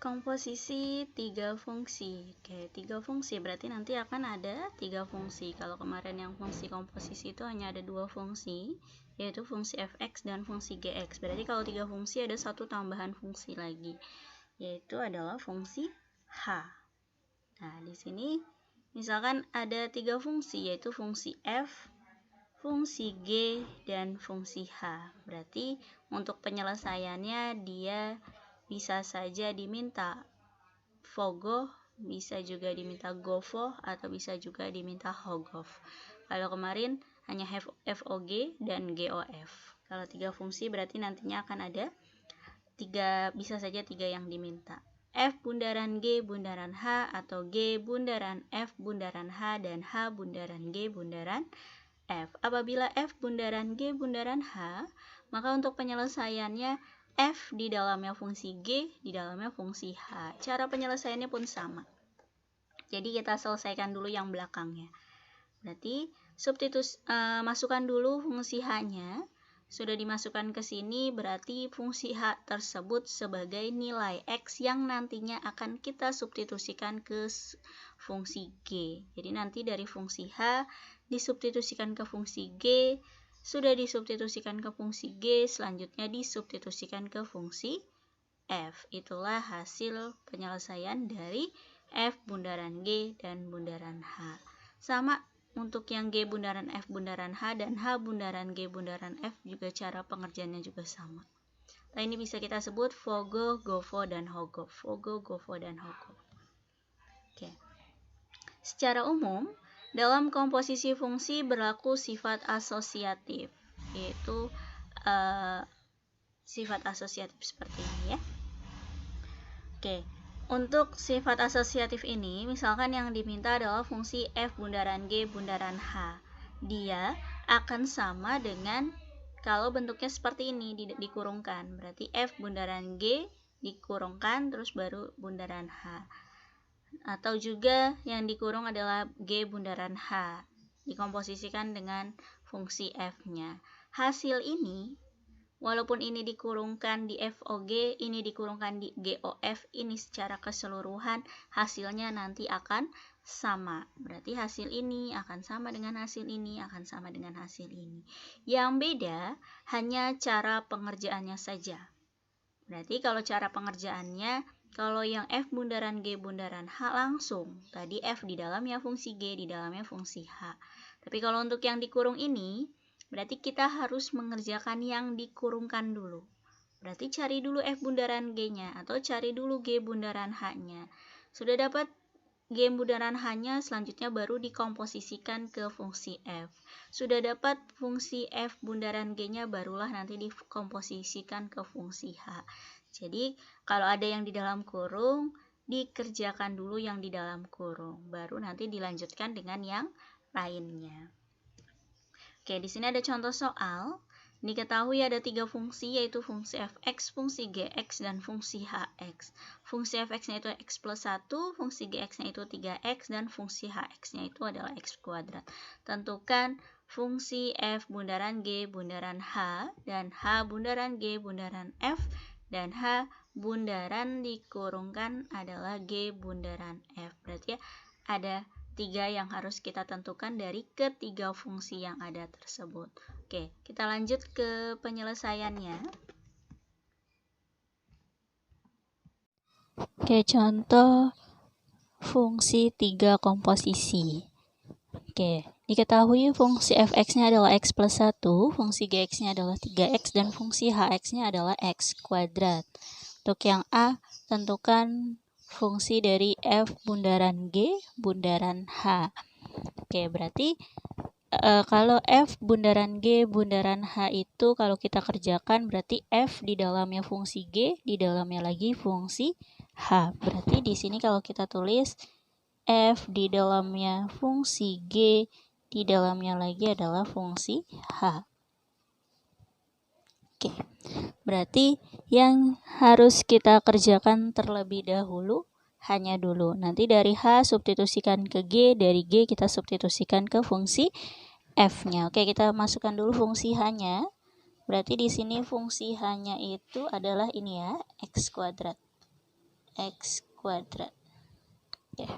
Komposisi 3 fungsi. Oke, 3 fungsi berarti nanti akan ada 3 fungsi. Kalau kemarin yang fungsi komposisi itu hanya ada 2 fungsi, yaitu fungsi fx dan fungsi gx. Berarti kalau 3 fungsi ada satu tambahan fungsi lagi, yaitu adalah fungsi h. Nah, di sini misalkan ada 3 fungsi, yaitu fungsi f, fungsi g, dan fungsi h. Berarti untuk penyelesaiannya dia bisa saja diminta fogoh, bisa juga diminta gofoh, atau bisa juga diminta hogof. Kalau kemarin hanya fog dan gof. Kalau 3 fungsi berarti nantinya akan ada bisa saja 3 yang diminta. F bundaran G bundaran H, atau G bundaran F bundaran H, dan H bundaran G bundaran F. Apabila F bundaran G bundaran H, maka untuk penyelesaiannya F di dalamnya fungsi G, di dalamnya fungsi H. Cara penyelesaiannya pun sama. Jadi kita selesaikan dulu yang belakangnya. Berarti masukkan dulu fungsi H-nya. Sudah dimasukkan ke sini, berarti fungsi H tersebut sebagai nilai X yang nantinya akan kita substitusikan ke fungsi G. Jadi nanti dari fungsi H disubstitusikan ke fungsi G, sudah disubstitusikan ke fungsi G, selanjutnya disubstitusikan ke fungsi F. Itulah hasil penyelesaian dari F bundaran G dan bundaran H. Sama untuk yang G bundaran F bundaran H dan H bundaran G bundaran F juga cara pengerjaannya juga sama. Nah, ini bisa kita sebut fogoh, gofoh, dan hogof. Fogoh, gofoh, dan hogof. Oke. Secara umum, dalam komposisi fungsi berlaku sifat asosiatif, yaitu sifat asosiatif seperti ini ya. Oke, untuk sifat asosiatif ini, misalkan yang diminta adalah fungsi f bundaran g bundaran h. Dia akan sama dengan kalau bentuknya seperti ini, dikurungkan. Berarti f bundaran g dikurungkan, terus baru bundaran h. Atau juga yang dikurung adalah G bundaran H, dikomposisikan dengan fungsi F-nya. Hasil ini, walaupun ini dikurungkan di FOG, ini dikurungkan di GOF, ini secara keseluruhan hasilnya nanti akan sama. Berarti hasil ini akan sama dengan hasil ini, akan sama dengan hasil ini. Yang beda hanya cara pengerjaannya saja. Berarti kalau cara pengerjaannya, kalau yang F bundaran G bundaran H langsung, tadi F di dalamnya fungsi G, di dalamnya fungsi H. Tapi kalau untuk yang dikurung ini, berarti kita harus mengerjakan yang dikurungkan dulu. Berarti cari dulu F bundaran G-nya, atau cari dulu G bundaran H-nya. Sudah dapat G bundaran H-nya, selanjutnya baru dikomposisikan ke fungsi F. Sudah dapat fungsi F bundaran G-nya, barulah nanti dikomposisikan ke fungsi H. Jadi, kalau ada yang di dalam kurung, dikerjakan dulu yang di dalam kurung. Baru nanti dilanjutkan dengan yang lainnya. Oke, di sini ada contoh soal. Diketahui ada 3 fungsi, yaitu fungsi fx, fungsi gx, dan fungsi hx. Fungsi fx-nya itu x plus 1, fungsi gx-nya itu 3x, dan fungsi hx-nya itu adalah x kuadrat. Tentukan fungsi f bundaran g bundaran h, dan h bundaran g bundaran f, dan H bundaran dikurungkan adalah G bundaran F. Berarti ya, ada 3 yang harus kita tentukan dari ketiga fungsi yang ada tersebut. Oke, kita lanjut ke penyelesaiannya. Oke, contoh fungsi 3 komposisi. Oke, diketahui fungsi fx-nya adalah x plus 1, fungsi gx-nya adalah 3x, dan fungsi hx-nya adalah x kuadrat. Untuk yang A, tentukan fungsi dari f bundaran g bundaran h. Oke, berarti kalau f bundaran g bundaran h itu kalau kita kerjakan berarti f di dalamnya fungsi g, di dalamnya lagi fungsi h. Berarti di sini kalau kita tulis f di dalamnya fungsi g, di dalamnya lagi adalah fungsi h. Oke, berarti yang harus kita kerjakan terlebih dahulu hanya dulu. Nanti dari h substitusikan ke g, dari g kita substitusikan ke fungsi f-nya. Oke, kita masukkan dulu fungsi h-nya. Berarti di sini fungsi h-nya itu adalah ini ya, x kuadrat. X kuadrat. Oke.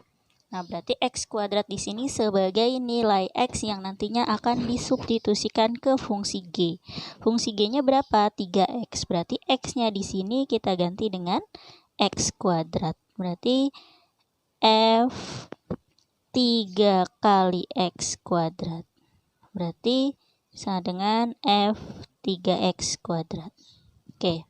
Nah, berarti X kuadrat di sini sebagai nilai X yang nantinya akan disubstitusikan ke fungsi G. Fungsi G-nya berapa? 3X. Berarti X-nya di sini kita ganti dengan X kuadrat. Berarti F 3 kali X kuadrat. Berarti sama dengan F 3X kuadrat. Oke.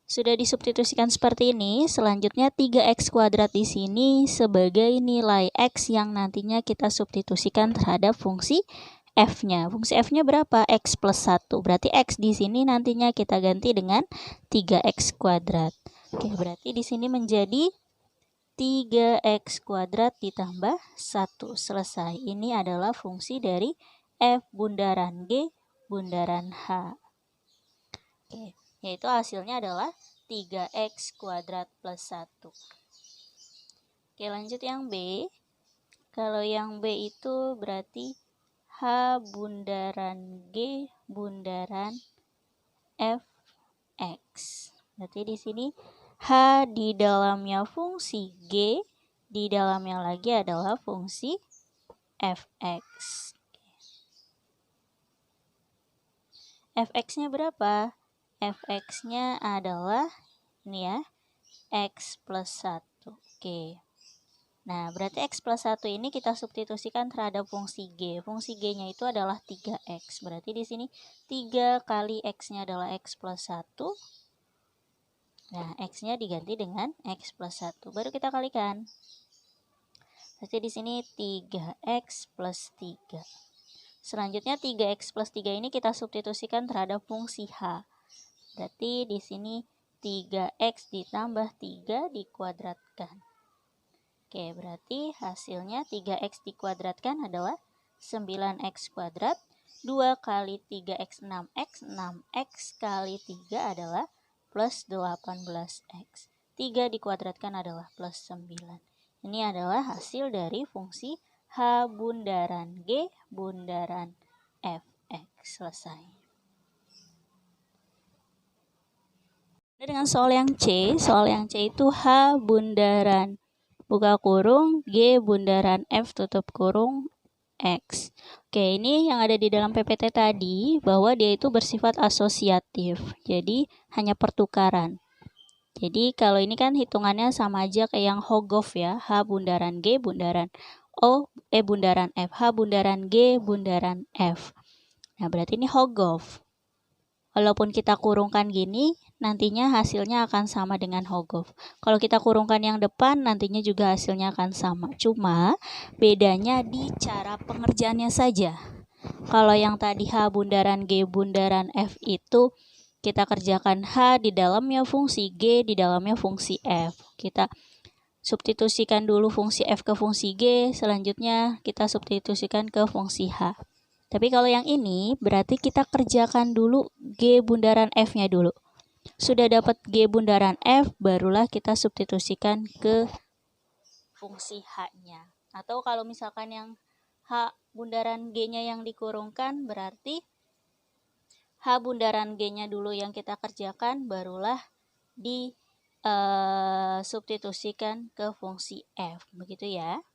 Sudah disubstitusikan seperti ini, selanjutnya 3X kuadrat di sini sebagai nilai X yang nantinya kita substitusikan terhadap fungsi F-nya. Fungsi F-nya berapa? X plus 1. Berarti X di sini nantinya kita ganti dengan 3X kuadrat. Oke, berarti di sini menjadi 3X kuadrat ditambah 1. Selesai. Ini adalah fungsi dari F bundaran G bundaran H. Oke. Yaitu hasilnya adalah 3X kuadrat plus 1. Oke, lanjut yang B. Kalau yang B itu berarti H bundaran G bundaran Fx. Berarti di sini H di dalamnya fungsi G, di dalamnya lagi adalah fungsi Fx. Fx-nya berapa? Fx-nya adalah ini ya, X plus 1. Oke. Nah, berarti X plus 1 ini kita substitusikan terhadap fungsi G. Fungsi G-nya itu adalah 3X. Berarti di sini 3 kali X-nya adalah X plus 1. Nah, X-nya diganti dengan X plus 1. Baru kita kalikan. Berarti di sini 3X plus 3. Selanjutnya 3X plus 3 ini kita substitusikan terhadap fungsi H. Berarti di sini 3X ditambah 3 dikuadratkan. Oke, berarti hasilnya 3X dikuadratkan adalah 9X kuadrat. 2 kali 3X 6X. 6X kali 3 adalah plus 18X. 3 dikuadratkan adalah plus 9. Ini adalah hasil dari fungsi H bundaran G bundaran Fx. Selesai. Dengan soal yang C itu H bundaran buka kurung G bundaran F tutup kurung X. Oke, ini yang ada di dalam PPT tadi bahwa dia itu bersifat asosiatif. Jadi hanya pertukaran. Jadi kalau ini kan hitungannya sama aja kayak yang Hogoff ya, H bundaran G bundaran bundaran F, H bundaran G bundaran F. Nah, berarti ini Hogoff. Walaupun kita kurungkan gini, nantinya hasilnya akan sama dengan Hogoff. Kalau kita kurungkan yang depan, nantinya juga hasilnya akan sama. Cuma bedanya di cara pengerjaannya saja. Kalau yang tadi H bundaran G bundaran F itu kita kerjakan H di dalamnya fungsi G, di dalamnya fungsi F. Kita substitusikan dulu fungsi F ke fungsi G, selanjutnya kita substitusikan ke fungsi H. Tapi kalau yang ini berarti kita kerjakan dulu G bundaran F-nya dulu. Sudah dapat G bundaran F, barulah kita substitusikan ke fungsi H-nya. Atau kalau misalkan yang H bundaran G-nya yang dikurungkan, berarti H bundaran G-nya dulu yang kita kerjakan, barulah disubstitusikan ke fungsi F. Begitu ya.